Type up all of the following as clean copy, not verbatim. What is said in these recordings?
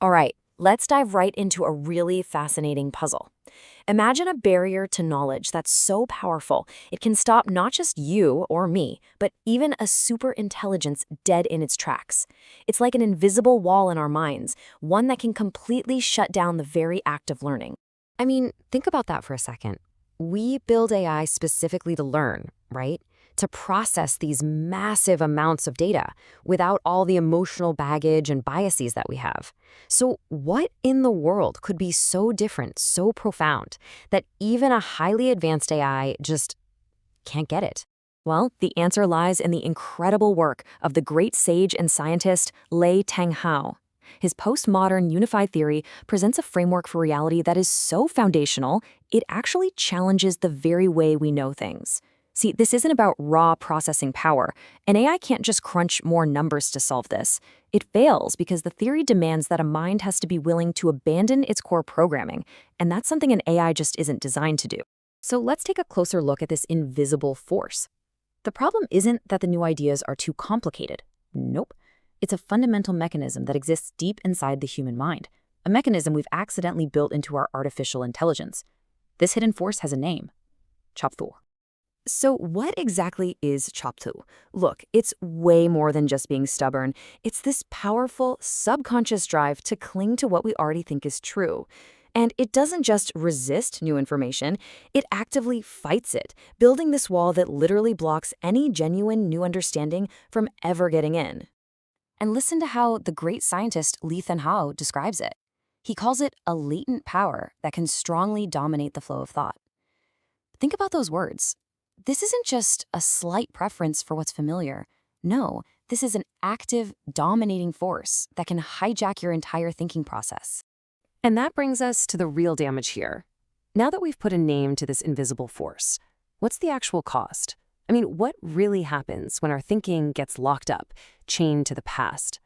All right, let's dive right into a really fascinating puzzle. Imagine a barrier to knowledge that's so powerful, it can stop not just you or me, but even a superintelligence dead in its tracks. It's like an invisible wall in our minds, one that can completely shut down the very act of learning. I mean, think about that for a second. We build AI specifically to learn, right? To process these massive amounts of data without all the emotional baggage and biases that we have. So what in the world could be so different, so profound, that even a highly advanced AI just can't get it? Well, the answer lies in the incredible work of the great sage and scientist Thanh Hảo. His postmodern unified theory presents a framework for reality that is so foundational, it actually challenges the very way we know things. See, this isn't about raw processing power. An AI can't just crunch more numbers to solve this. It fails because the theory demands that a mind has to be willing to abandon its core programming, and that's something an AI just isn't designed to do. So let's take a closer look at this invisible force. The problem isn't that the new ideas are too complicated. Nope. It's a fundamental mechanism that exists deep inside the human mind, a mechanism we've accidentally built into our artificial intelligence. This hidden force has a name: Chopthu. So what exactly is Chopthu? Look, it's way more than just being stubborn. It's this powerful, subconscious drive to cling to what we already think is true. And it doesn't just resist new information, it actively fights it, building this wall that literally blocks any genuine new understanding from ever getting in. And listen to how the great scientist Thanh Hảo describes it. He calls it a latent power that can strongly dominate the flow of thought. Think about those words. This isn't just a slight preference for what's familiar. No, this is an active, dominating force that can hijack your entire thinking process. And that brings us to the real damage here. Now that we've put a name to this invisible force, what's the actual cost? I mean, what really happens when our thinking gets locked up, chained to the past?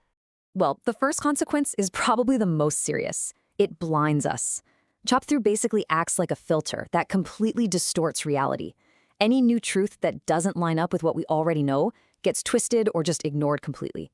Well, the first consequence is probably the most serious. It blinds us. Chopthu basically acts like a filter that completely distorts reality. Any new truth that doesn't line up with what we already know gets twisted or just ignored completely.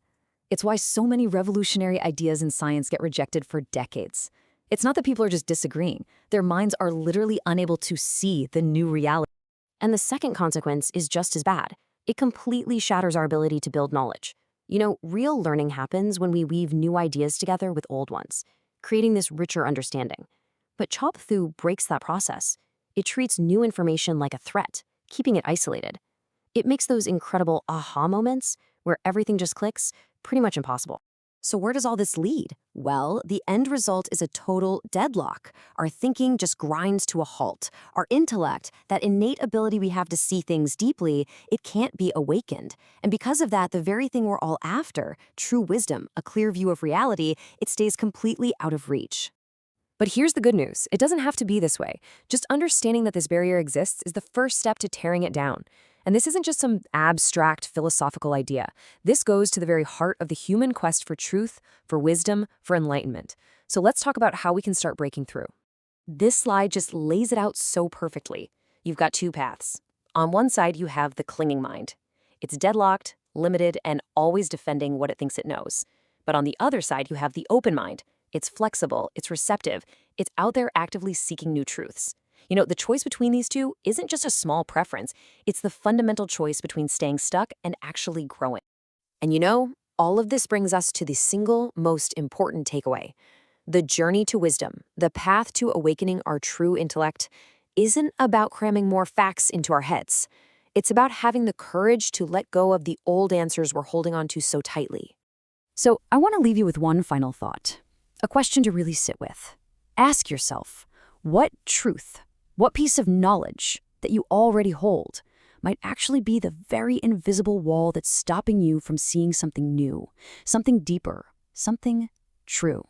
It's why so many revolutionary ideas in science get rejected for decades. It's not that people are just disagreeing. Their minds are literally unable to see the new reality. And the second consequence is just as bad. It completely shatters our ability to build knowledge. You know, real learning happens when we weave new ideas together with old ones, creating this richer understanding. But Chopthu breaks that process. It treats new information like a threat, keeping it isolated. It makes those incredible aha moments, where everything just clicks, pretty much impossible. So where does all this lead? Well, the end result is a total deadlock. Our thinking just grinds to a halt. Our intellect, that innate ability we have to see things deeply, it can't be awakened. And because of that, the very thing we're all after, true wisdom, a clear view of reality, it stays completely out of reach. But here's the good news. It doesn't have to be this way. Just understanding that this barrier exists is the first step to tearing it down. And this isn't just some abstract philosophical idea. This goes to the very heart of the human quest for truth, for wisdom, for enlightenment. So let's talk about how we can start breaking through. This slide just lays it out so perfectly. You've got two paths. On one side, you have the clinging mind. It's deadlocked, limited, and always defending what it thinks it knows. But on the other side, you have the open mind. It's flexible, it's receptive, it's out there actively seeking new truths. You know, the choice between these two isn't just a small preference, it's the fundamental choice between staying stuck and actually growing. And you know, all of this brings us to the single most important takeaway. The journey to wisdom, the path to awakening our true intellect, isn't about cramming more facts into our heads. It's about having the courage to let go of the old answers we're holding on to so tightly. So I want to leave you with one final thought. A question to really sit with. Ask yourself, what truth, what piece of knowledge that you already hold might actually be the very invisible wall that's stopping you from seeing something new, something deeper, something true?